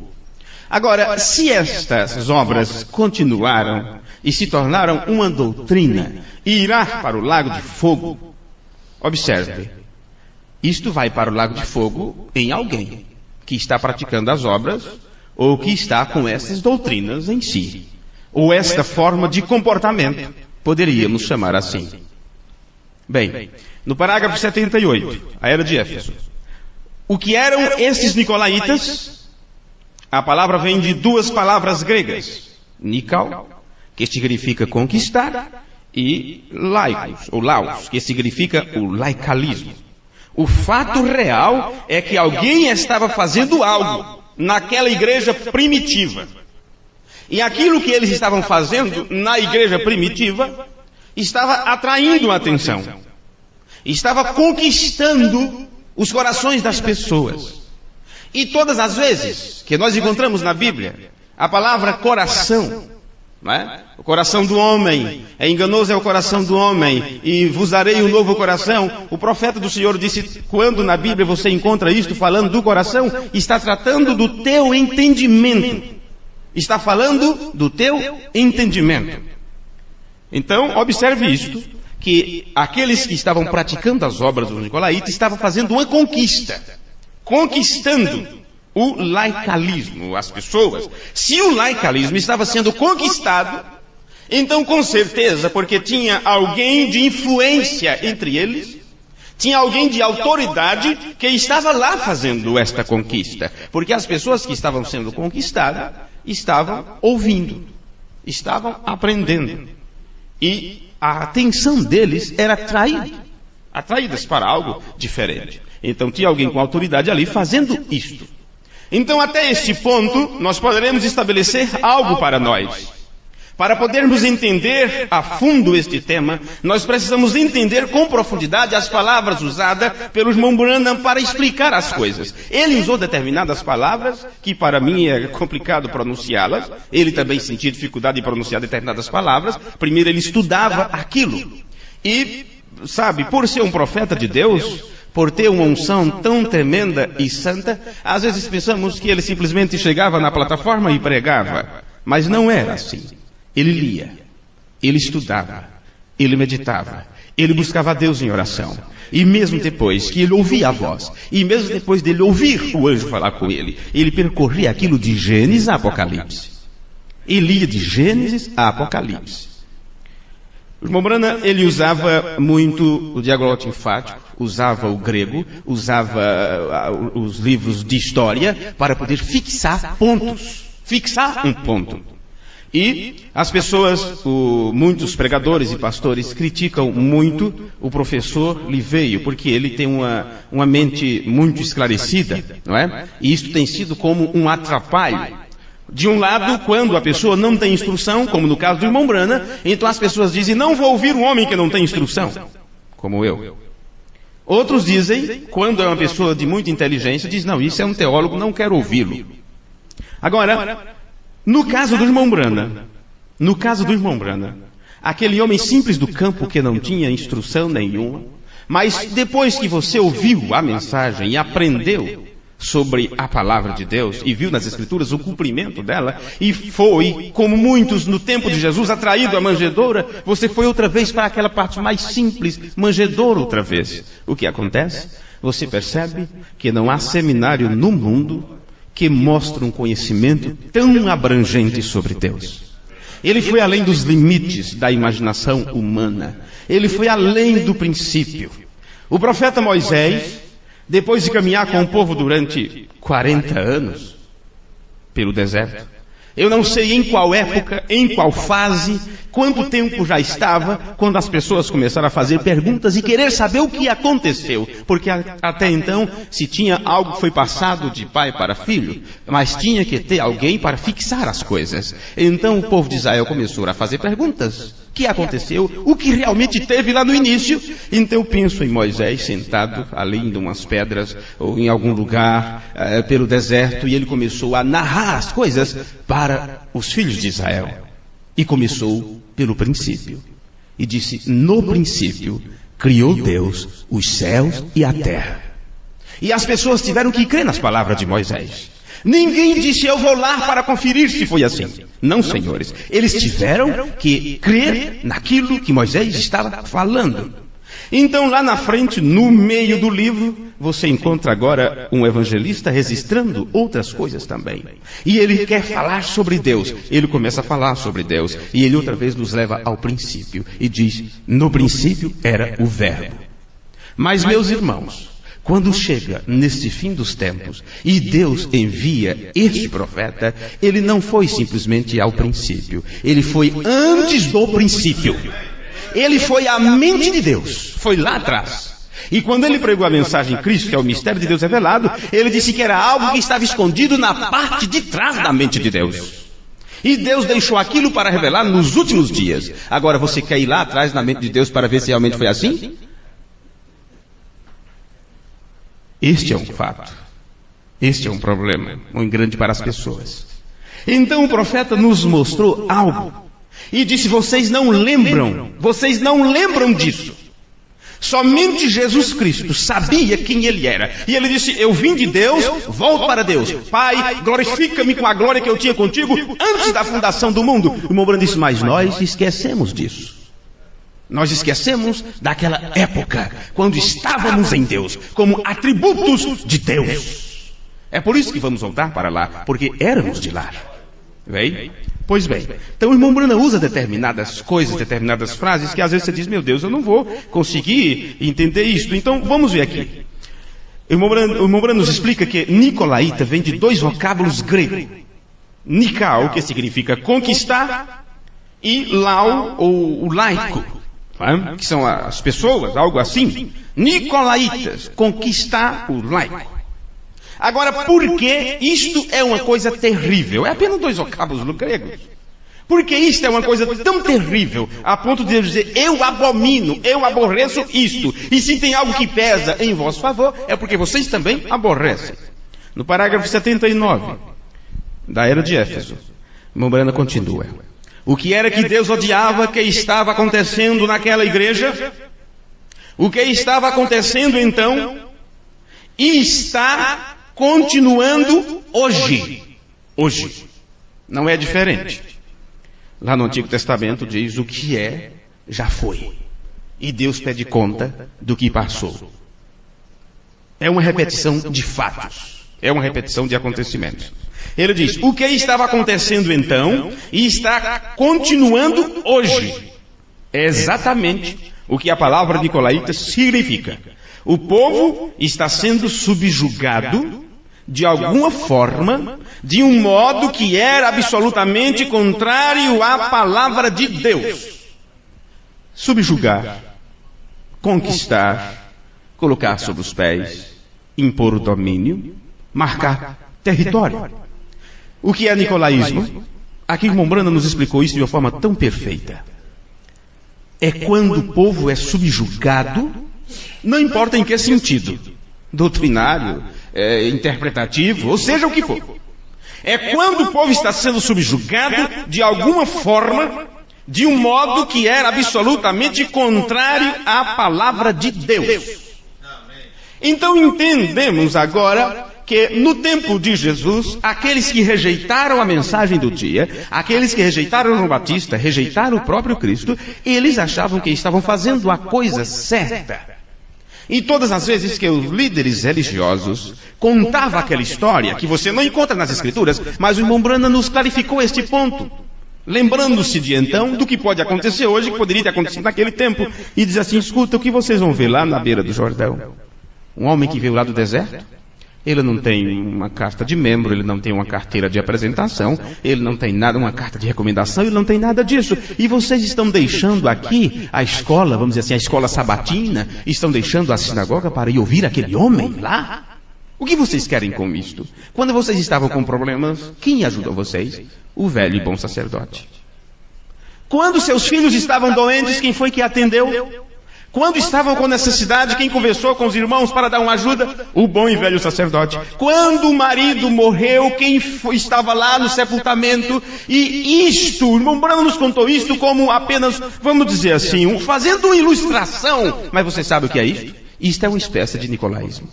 Speaker 4: Agora, se estas obras continuaram e se tornaram uma doutrina e irá para o lago de fogo, observe, isto vai para o lago de fogo em alguém que está praticando as obras ou que está com essas doutrinas em si, ou esta forma de comportamento, poderíamos chamar assim. Bem, no parágrafo 78, a era de Éfeso, o que eram estes nicolaítas? A palavra vem de duas palavras gregas, nikao, que significa conquistar, e laicos, ou laos, que significa o laicalismo. O fato real é que alguém estava fazendo algo naquela igreja primitiva. E aquilo que eles estavam fazendo na igreja primitiva estava atraindo a atenção. Estava conquistando os corações das pessoas. E todas as vezes que nós encontramos na Bíblia a palavra coração, não é? O coração do homem, enganoso é o coração do homem, e vos darei um novo coração. O profeta do Senhor disse, quando na Bíblia você encontra isto falando do coração, está tratando do teu entendimento. Está falando do teu entendimento. Então, observe isto, que aqueles que estavam praticando as obras dos nicolaítas estavam fazendo uma conquista, conquistando o laicalismo, as pessoas. Se o laicalismo estava sendo conquistado, então com certeza, porque tinha alguém de influência entre eles, tinha alguém de autoridade que estava lá fazendo esta conquista. Porque as pessoas que estavam sendo conquistadas estavam ouvindo, estavam aprendendo. E a atenção deles era atraídas para algo diferente. Então tinha alguém com autoridade ali fazendo isto. Então, até este ponto, nós poderemos estabelecer algo para nós. Para podermos entender a fundo este tema, nós precisamos entender com profundidade as palavras usadas pelo irmão Branham para explicar as coisas. Ele usou determinadas palavras, que para mim é complicado pronunciá-las. Ele também sentia dificuldade em pronunciar determinadas palavras. Primeiro ele estudava aquilo. E sabe, por ser um profeta de Deus, por ter uma unção tão tremenda e santa, às vezes pensamos que ele simplesmente chegava na plataforma e pregava. Mas não era assim. Ele lia, ele estudava, ele meditava, ele buscava a Deus em oração. E mesmo depois que ele ouvia a voz, e mesmo depois dele ouvir o anjo falar com ele percorria aquilo de Gênesis a Apocalipse. Ele lia de Gênesis a Apocalipse. O irmão Branham, ele usava muito o diaglota enfático, usava o grego, usava os livros de história para poder fixar pontos, fixar um ponto. E as pessoas, muitos pregadores e pastores criticam muito o professor Liveio, porque ele tem uma mente muito esclarecida, não é? E isso tem sido como um atrapalho. De um lado, quando a pessoa não tem instrução, como no caso do irmão Branham, então as pessoas dizem, não vou ouvir um homem que não tem instrução, como eu. Outros dizem, quando é uma pessoa de muita inteligência, diz, não, isso é um teólogo, não quero ouvi-lo. Agora, no caso do irmão Branham, aquele homem simples do campo que não tinha instrução nenhuma, mas depois que você ouviu a mensagem e aprendeu sobre a palavra de Deus e viu nas Escrituras o cumprimento dela e foi, como muitos no tempo de Jesus, atraído à manjedoura, você foi outra vez para aquela parte mais simples, manjedoura outra vez. O que acontece? Você percebe que não há seminário no mundo que mostre um conhecimento tão abrangente sobre Deus. Ele foi além dos limites da imaginação humana. Ele foi além do princípio. O profeta Moisés, depois de caminhar com o povo durante 40 anos pelo deserto, eu não sei em qual época, em qual fase, quanto tempo já estava, quando as pessoas começaram a fazer perguntas e querer saber o que aconteceu. Porque até então, se tinha algo que foi passado de pai para filho, mas tinha que ter alguém para fixar as coisas. Então o povo de Israel começou a fazer perguntas. O que aconteceu? O que realmente teve lá no início? Então eu penso em Moisés sentado ali em umas pedras ou em algum lugar pelo deserto, e ele começou a narrar as coisas para os filhos de Israel. E começou pelo princípio. E disse, no princípio criou Deus os céus e a terra. E as pessoas tiveram que crer nas palavras de Moisés. Ninguém disse, eu vou lá para conferir se foi assim. Não, senhores. Eles tiveram que crer naquilo que Moisés estava falando. Então, lá na frente, no meio do livro, você encontra agora um evangelista registrando outras coisas também. E ele quer falar sobre Deus. Ele começa a falar sobre Deus. E ele outra vez nos leva ao princípio. E diz, no princípio era o verbo. Mas, meus irmãos, quando chega neste fim dos tempos e Deus envia este profeta, ele não foi simplesmente ao princípio. Ele foi antes do princípio. Ele foi a mente de Deus. Foi lá atrás. E quando ele pregou a mensagem em Cristo, que é o mistério de Deus revelado, ele disse que era algo que estava escondido na parte de trás da mente de Deus. E Deus deixou aquilo para revelar nos últimos dias. Agora você quer ir lá atrás na mente de Deus para ver se realmente foi assim? Este é um fato. Este é um problema muito grande para as pessoas. Então o profeta nos mostrou algo. E disse, vocês não lembram disso. Somente Jesus Cristo sabia quem ele era. E ele disse, eu vim de Deus, volto para Deus. Pai, glorifica-me com a glória que eu tinha contigo antes da fundação do mundo. O irmão Branham disse, mas nós esquecemos disso. Nós esquecemos daquela época, quando estávamos em Deus, como atributos de Deus. É por isso que vamos voltar para lá, porque éramos de lá. Bem? Pois bem, então o irmão Branham usa determinadas coisas, determinadas frases, que às vezes você diz, meu Deus, eu não vou conseguir entender isso. Então vamos ver aqui. O irmão Branham nos explica que Nicolaíta vem de dois vocábulos gregos. Nikao, que significa conquistar, e lau, ou o laico, que são as pessoas, algo assim. Nicolaitas, conquistar o laico. Agora, por que isto é uma coisa terrível? É apenas dois vocábulos gregos. Porque isto é uma coisa tão terrível, a ponto de Deus dizer, eu abomino, eu aborreço isto. E se tem algo que pesa em vosso favor, é porque vocês também aborrecem. No parágrafo 79, da era de Éfeso, irmão Branham continua. O que era que Deus odiava que estava acontecendo naquela igreja? O que estava acontecendo então e está continuando hoje. Hoje. Não é diferente. Lá no Antigo Testamento diz: o que é, já foi. E Deus pede conta do que passou. É uma repetição de fatos. É uma repetição de acontecimentos. Ele diz: o que estava acontecendo então e está continuando hoje. É exatamente o que a palavra nicolaíta significa. O povo está sendo subjugado de alguma forma, de um modo que era absolutamente contrário à palavra de Deus. Subjugar, conquistar, colocar sob os pés, impor o domínio, marcar território. O que é nicolaísmo? Aqui o irmão Branda nos explicou isso de uma forma tão perfeita. É quando o povo é subjugado, não importa em que sentido, doutrinário, interpretativo, ou seja o que for. É quando o povo está sendo subjugado de alguma forma, de um modo que era absolutamente contrário à palavra de Deus. Então entendemos agora que no tempo de Jesus, aqueles que rejeitaram a mensagem do dia, aqueles que rejeitaram João Batista, rejeitaram o próprio Cristo, eles achavam que estavam fazendo a coisa certa. E todas as vezes que os líderes religiosos contavam aquela história, que você não encontra nas Escrituras, mas o irmão Branda nos clarificou este ponto, lembrando-se de então do que pode acontecer hoje, que poderia ter acontecido naquele tempo, e diz assim: escuta, o que vocês vão ver lá na beira do Jordão? Um homem que veio lá do deserto? Ele não tem uma carta de membro, ele não tem uma carteira de apresentação, ele não tem nada, uma carta de recomendação, ele não tem nada disso. E vocês estão deixando aqui a escola, vamos dizer assim, a escola sabatina, estão deixando a sinagoga para ir ouvir aquele homem lá? O que vocês querem com isto? Quando vocês estavam com problemas, quem ajudou vocês? O velho e bom sacerdote. Quando seus filhos estavam doentes, quem foi que atendeu? Quando estavam com necessidade, quem conversou com os irmãos para dar uma ajuda? O bom e velho sacerdote. Quando o marido morreu, quem estava lá no sepultamento? E isto, o irmão Brando nos contou isto como apenas, vamos dizer assim, fazendo uma ilustração. Mas você sabe o que é isto? Isto é uma espécie de nicolaísmo.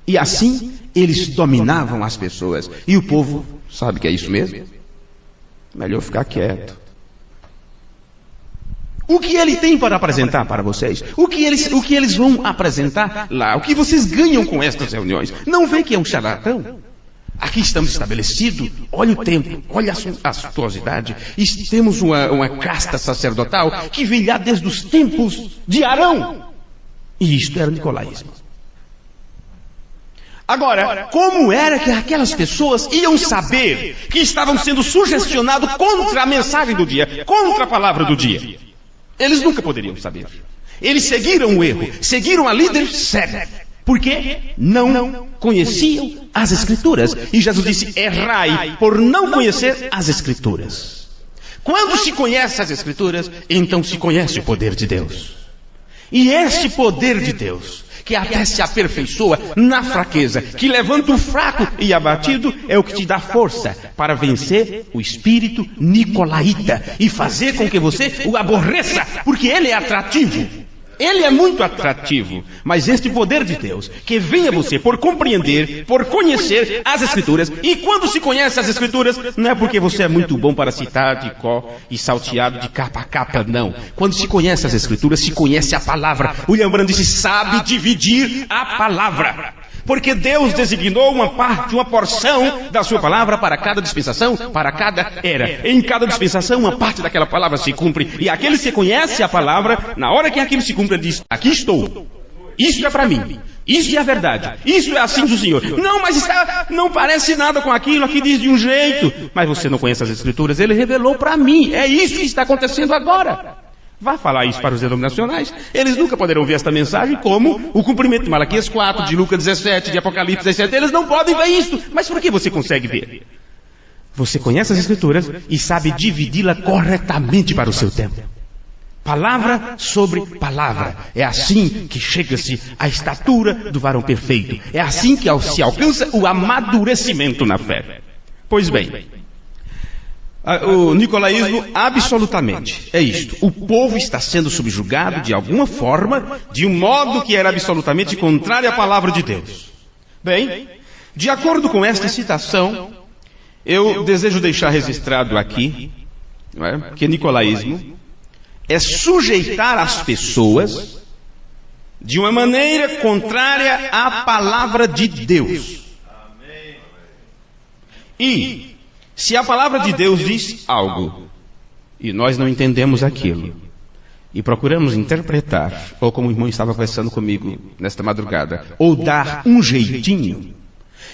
Speaker 4: E assim, eles dominavam as pessoas. E o povo, sabe que é isso mesmo? Melhor ficar quieto. O que ele tem para apresentar para vocês? O que eles vão apresentar lá? O que vocês ganham com estas reuniões? Não vê que é um charlatão? Aqui estamos estabelecidos, olha o tempo, olha a suntuosidade. E temos uma casta sacerdotal que vem lá desde os tempos de Arão. E isto era o nicolaísmo. Agora, como era que aquelas pessoas iam saber que estavam sendo sugestionados contra a mensagem do dia, contra a palavra do dia? Eles nunca poderiam saber. Eles seguiram o erro, seguiram a líder cega, porque não conheciam as Escrituras. E Jesus disse: errai por não conhecer as Escrituras. Quando se conhece as Escrituras, então se conhece o poder de Deus. E este poder de Deus, que até se aperfeiçoa na fraqueza, que levanta o fraco e abatido, é o que te dá força para vencer o espírito nicolaíta e fazer com que você o aborreça, porque ele é atrativo. Ele é muito atrativo, mas este poder de Deus, que vem a você por compreender, por conhecer as Escrituras, e quando se conhece as Escrituras, não é porque você é muito bom para citar de có e salteado de capa a capa, não. Quando se conhece as Escrituras, se conhece a palavra. William Branham disse: sabe dividir a palavra. Porque Deus designou uma parte, uma porção da sua palavra para cada dispensação, para cada era. Em cada dispensação, uma parte daquela palavra se cumpre. E aquele que conhece a palavra, na hora que aquilo se cumpre, ele diz: aqui estou. Isso é para mim. Isso é a verdade. Isso é assim do Senhor. Não, mas não parece nada com aquilo. Aqui diz de um jeito. Mas você não conhece as Escrituras. Ele revelou para mim. É isso que está acontecendo agora. Vá falar isso para os denominacionais, eles nunca poderão ver esta mensagem como o cumprimento de Malaquias 4, de Lucas 17, de Apocalipse 17, eles não podem ver isso. Mas por que você consegue ver? Você conhece as Escrituras e sabe dividi-la corretamente para o seu tempo. Palavra sobre palavra. É assim que chega-se à estatura do varão perfeito. É assim que se alcança o amadurecimento na fé. Pois bem, O nicolaísmo, absolutamente, é isto. O povo está sendo subjugado de alguma forma, de um modo que era absolutamente contrário à palavra de Deus. Bem, de acordo com esta citação, eu desejo deixar registrado aqui, não é, que nicolaísmo é sujeitar as pessoas de uma maneira contrária à palavra de Deus. E se a palavra de Deus diz algo e nós não entendemos aquilo e procuramos interpretar, ou como o irmão estava conversando comigo nesta madrugada, ou dar um jeitinho,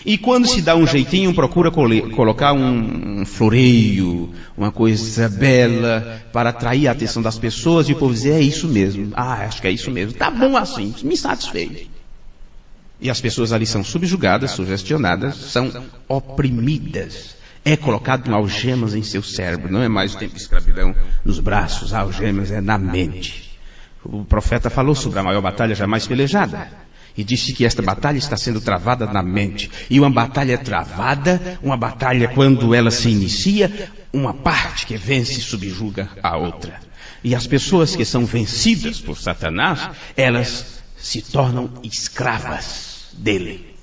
Speaker 4: e quando se dá um jeitinho procura colocar um floreio, uma coisa bela para atrair a atenção das pessoas, e o povo diz, é isso mesmo, acho que é isso mesmo, tá bom assim, me satisfez. E as pessoas ali são subjugadas, sugestionadas, são oprimidas. É colocado algemas em seu cérebro, não é mais o tempo de escravidão nos braços, algemas é na mente. O profeta falou sobre a maior batalha jamais pelejada, e disse que esta batalha está sendo travada na mente. E uma batalha é travada, uma batalha quando ela se inicia, uma parte que vence subjuga a outra. E as pessoas que são vencidas por Satanás, elas se tornam escravas dele.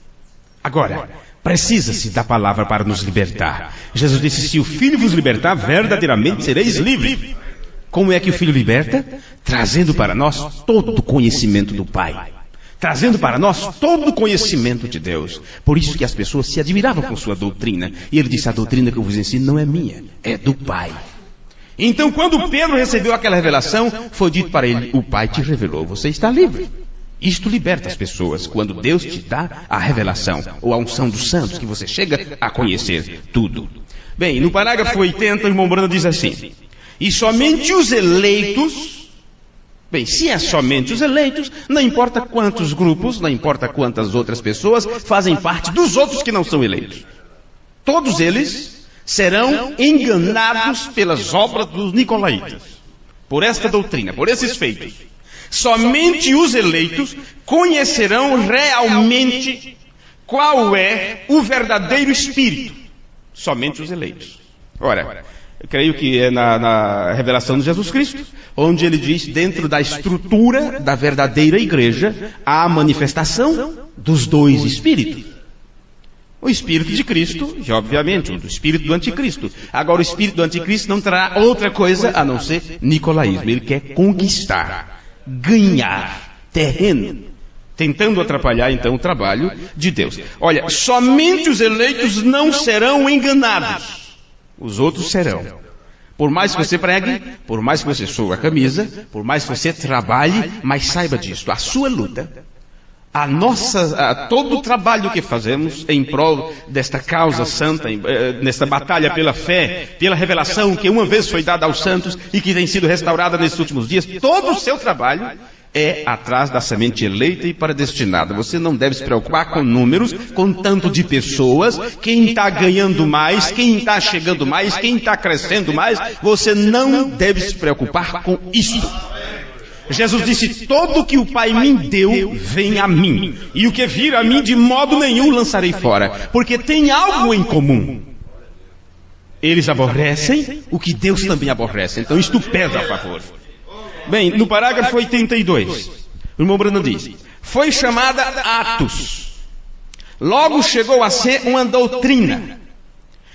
Speaker 4: Agora, precisa-se da palavra para nos libertar. Jesus disse, se o Filho vos libertar, verdadeiramente sereis livres. Como é que o Filho liberta? Trazendo para nós todo o conhecimento do Pai. Trazendo para nós todo o conhecimento de Deus. Por isso que as pessoas se admiravam com sua doutrina. E ele disse, a doutrina que eu vos ensino não é minha, é do Pai. Então quando Pedro recebeu aquela revelação, foi dito para ele, o Pai te revelou, você está livre. Isto liberta as pessoas, quando Deus te dá a revelação, ou a unção dos santos, que você chega a conhecer tudo. Bem, no parágrafo 80, o irmão Brando diz assim, e somente os eleitos, bem, se é somente os eleitos, não importa quantos grupos, não importa quantas outras pessoas fazem parte dos outros que não são eleitos. Todos eles serão enganados pelas obras dos nicolaítas, por esta doutrina, por esses feitos. Somente os eleitos conhecerão realmente qual é o verdadeiro Espírito. Somente os eleitos. Ora, eu creio que é na revelação de Jesus Cristo, onde ele diz, dentro da estrutura da verdadeira igreja, há a manifestação dos dois Espíritos. O Espírito de Cristo e, obviamente, o Espírito do Anticristo. Agora, o Espírito do Anticristo não trará outra coisa a não ser nicolaísmo. Ele quer conquistar, ganhar terreno, tentando atrapalhar então o trabalho de Deus. Olha, somente os eleitos não serão enganados, os outros serão. Por mais que você pregue, por mais que você soe a camisa, por mais que você trabalhe, mas saiba disso, a sua luta, todo o trabalho que fazemos em prol desta causa santa, nesta batalha pela fé, pela revelação que uma vez foi dada aos santos e que tem sido restaurada nesses últimos dias, todo o seu trabalho é atrás da semente eleita e predestinada. Você não deve se preocupar com números, com tanto de pessoas, quem está ganhando mais, quem está chegando mais, quem está crescendo mais, você não deve se preocupar com isso. Jesus disse, todo o que o Pai me deu, vem a mim. E o que vir a mim, de modo nenhum lançarei fora. Porque tem algo em comum. Eles aborrecem o que Deus também aborrece. Então isto pesa a favor. Bem, no parágrafo 82, o irmão Brando diz, foi chamada Atos. Logo chegou a ser uma doutrina.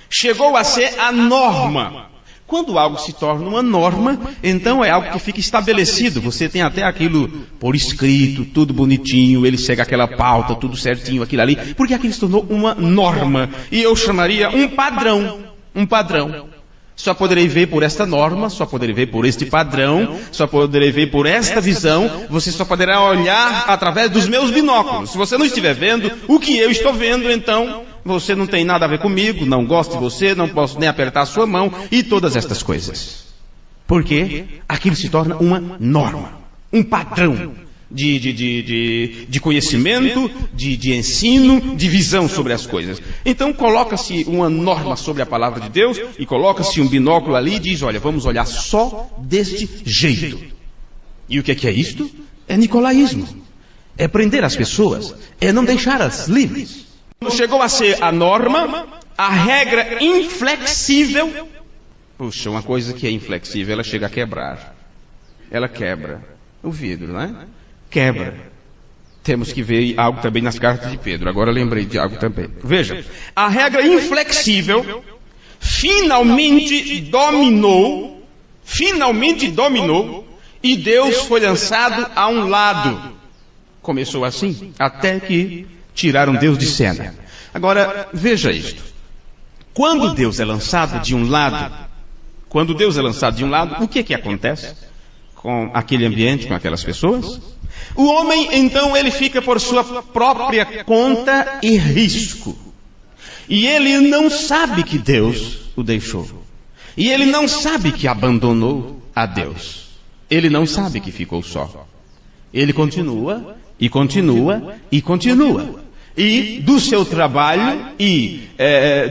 Speaker 4: Chegou a ser a norma. Quando algo se torna uma norma, então é algo que fica estabelecido. Você tem até aquilo por escrito, tudo bonitinho, ele segue aquela pauta, tudo certinho, aquilo ali, porque aquilo se tornou uma norma. E eu chamaria um padrão. Um padrão. Só poderei ver por esta norma, só poderei ver por este padrão, só poderei ver por esta visão, você só poderá olhar através dos meus binóculos. Se você não estiver vendo o que eu estou vendo, então você não tem nada a ver comigo, não gosto de você, não posso nem apertar a sua mão e todas estas coisas. Porque aquilo se torna uma norma, um padrão de conhecimento, de ensino, de visão sobre as coisas. Então coloca-se uma norma sobre a palavra de Deus e coloca-se um binóculo ali e diz, olha, vamos olhar só deste jeito. E o que é isto? É nicolaísmo. É prender as pessoas, é não deixá-las livres. Chegou a ser a norma, a regra inflexível, Puxa, uma coisa que é inflexível, ela chega a quebrar. Ela quebra o vidro, não é? Quebra. Temos que ver algo também nas cartas de Pedro. Agora lembrei de algo também. Veja, a regra inflexível finalmente dominou, e Deus foi lançado a um lado. Começou assim, até que tiraram Deus de cena. Agora, veja isto. Quando Deus é lançado de um lado, o que acontece com aquele ambiente, com aquelas pessoas? O homem, então, ele fica por sua própria conta e risco. E ele não sabe que Deus o deixou. E ele não sabe que abandonou a Deus. Ele não sabe que ficou só. Ele continua, e continua, e continua. E do seu trabalho e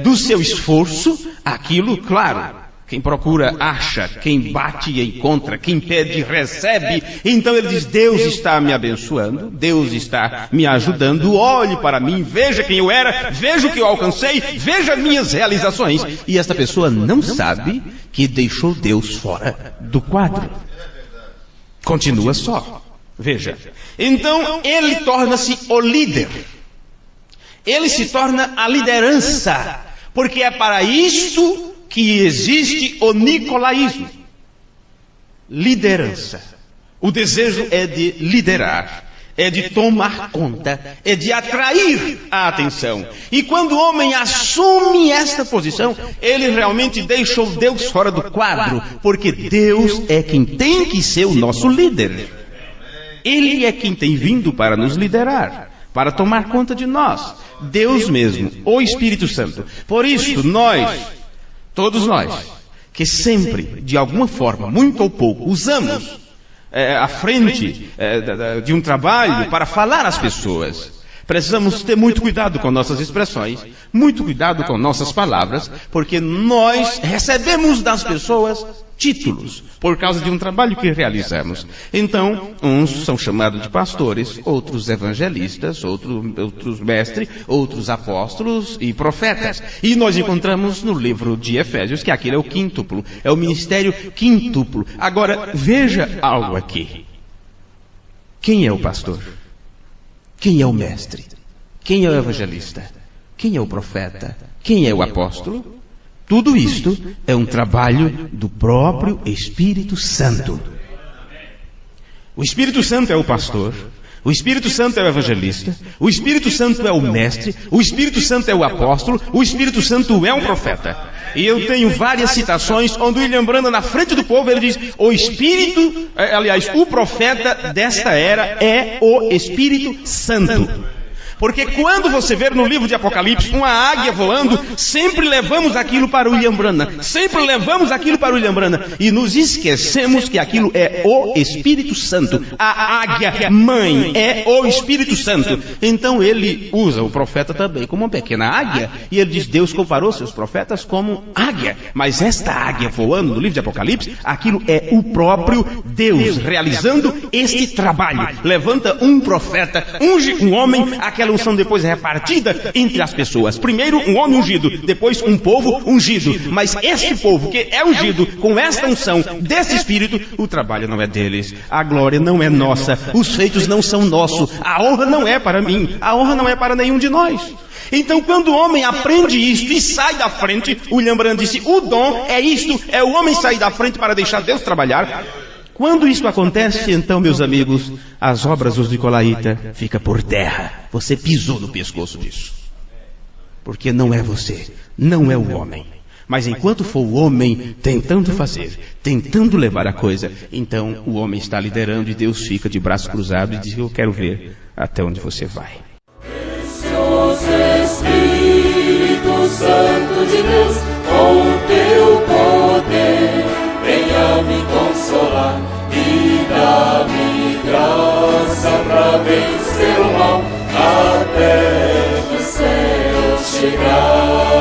Speaker 4: do seu esforço, aquilo, claro, quem procura acha, quem bate encontra, quem pede recebe. Então ele diz: Deus está me abençoando, Deus está me ajudando, olhe para mim, veja quem eu era, veja o que eu alcancei, veja minhas realizações. E esta pessoa não sabe que deixou Deus fora do quadro. Continua só. Veja. Então ele torna-se o líder. Ele se torna a liderança, porque é para isto que existe o nicolaísmo. Liderança. O desejo é de liderar, é de tomar conta, é de atrair a atenção. E quando o homem assume esta posição, ele realmente deixou Deus fora do quadro, porque Deus é quem tem que ser o nosso líder. Ele é quem tem vindo para nos liderar, para tomar conta de nós. Deus mesmo, o Espírito Santo. Por isso, todos nós, que sempre, de alguma forma, muito ou pouco, usamos a frente de um trabalho para falar às pessoas, precisamos ter muito cuidado com nossas expressões, muito cuidado com nossas palavras, porque nós recebemos das pessoas títulos, por causa de um trabalho que realizamos. Então, uns são chamados de pastores, outros evangelistas, outros mestres, outros apóstolos e profetas. E nós encontramos no livro de Efésios que aquele é o quíntuplo, é o ministério quíntuplo. Agora, veja algo aqui. Quem é o pastor? Quem é o mestre? Quem é o evangelista? Quem é o profeta? Quem é o apóstolo? Tudo isto é um trabalho do próprio Espírito Santo. O Espírito Santo é o pastor, o Espírito Santo é o evangelista, o Espírito Santo é o mestre, o Espírito Santo é o apóstolo, o Espírito Santo é um profeta. E eu tenho várias citações onde William Branham, na frente do povo, ele diz: o profeta desta era é o Espírito Santo. Porque quando você ver no livro de Apocalipse uma águia voando, sempre levamos aquilo para William Branham. E nos esquecemos que aquilo é o Espírito Santo. A águia mãe é o Espírito Santo. Então ele usa o profeta também como uma pequena águia. E ele diz: Deus comparou seus profetas como águia. Mas esta águia voando no livro de Apocalipse, aquilo é o próprio Deus realizando este trabalho. Levanta um profeta, unge um homem, aquela unção depois é repartida entre as pessoas. Primeiro um homem ungido, depois um povo ungido. Mas este povo que é ungido com esta unção desse Espírito, o trabalho não é deles, a glória não é nossa, os feitos não são nossos, a honra não é para mim, a honra não é para nenhum de nós. Então quando o homem aprende isto e sai da frente, William Branham disse: o dom é isto, é o homem sair da frente para deixar Deus trabalhar. Quando isso acontece, então, meus amigos, as obras dos nicolaítas ficam por terra. Você pisou no pescoço disso. Porque não é você, não é o homem. Mas enquanto for o homem tentando fazer, tentando levar a coisa, então o homem está liderando e Deus fica de braço cruzado e diz: eu quero ver até onde você vai.
Speaker 2: Espírito Santo de Deus, com teu poder, venha me consolar e dá-me graça pra vencer o mal até do céu chegar.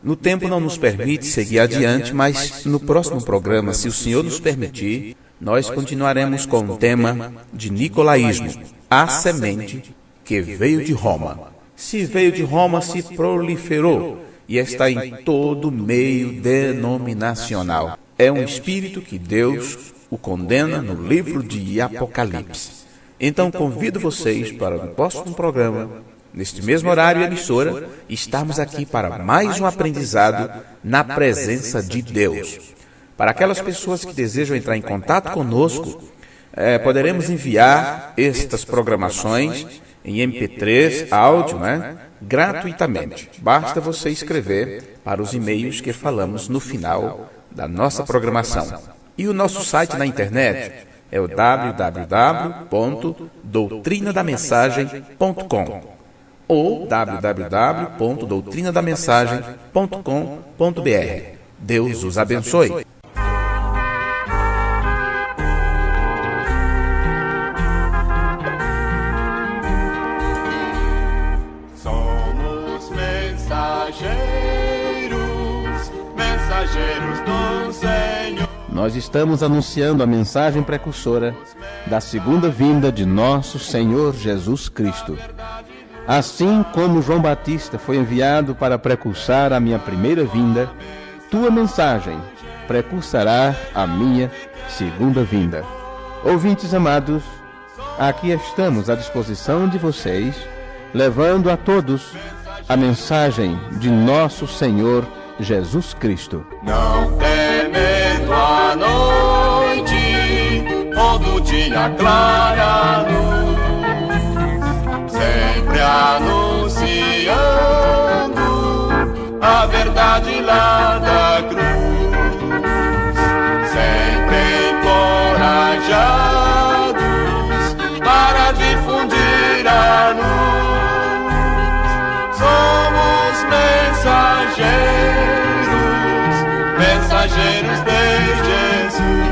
Speaker 1: No tempo não nos permite seguir adiante, mas no próximo programa, se o Senhor nos permitir, nós continuaremos com o tema de nicolaísmo, a semente que veio de Roma. Se veio de Roma, se proliferou e está em todo meio denominacional. É um espírito que Deus o condena no livro de Apocalipse. Então convido vocês para o próximo programa, neste mesmo horário e emissora, estarmos aqui para mais um aprendizado na presença de Deus. Para aquelas pessoas que desejam entrar em contato conosco, poderemos enviar estas programações em MP3, áudio, gratuitamente. Basta você escrever para os e-mails que falamos no final da nossa programação. E o nosso site na internet é o www.doutrinadamensagem.com ou www.doutrinadamensagem.com.br. Deus os abençoe.
Speaker 2: Mensageiros do Senhor.
Speaker 1: Nós estamos anunciando a mensagem precursora da segunda vinda de nosso Senhor Jesus Cristo. Assim como João Batista foi enviado para precursar a minha primeira vinda, tua mensagem precursará a minha segunda vinda. Ouvintes amados, aqui estamos à disposição de vocês, levando a todos a mensagem de nosso Senhor Jesus Cristo.
Speaker 2: Não temendo a noite, todo dia clara luz, sempre anunciando a verdade lá da cruz, sempre encorajados para difundir a luz. Somos mensageiros de Jesus.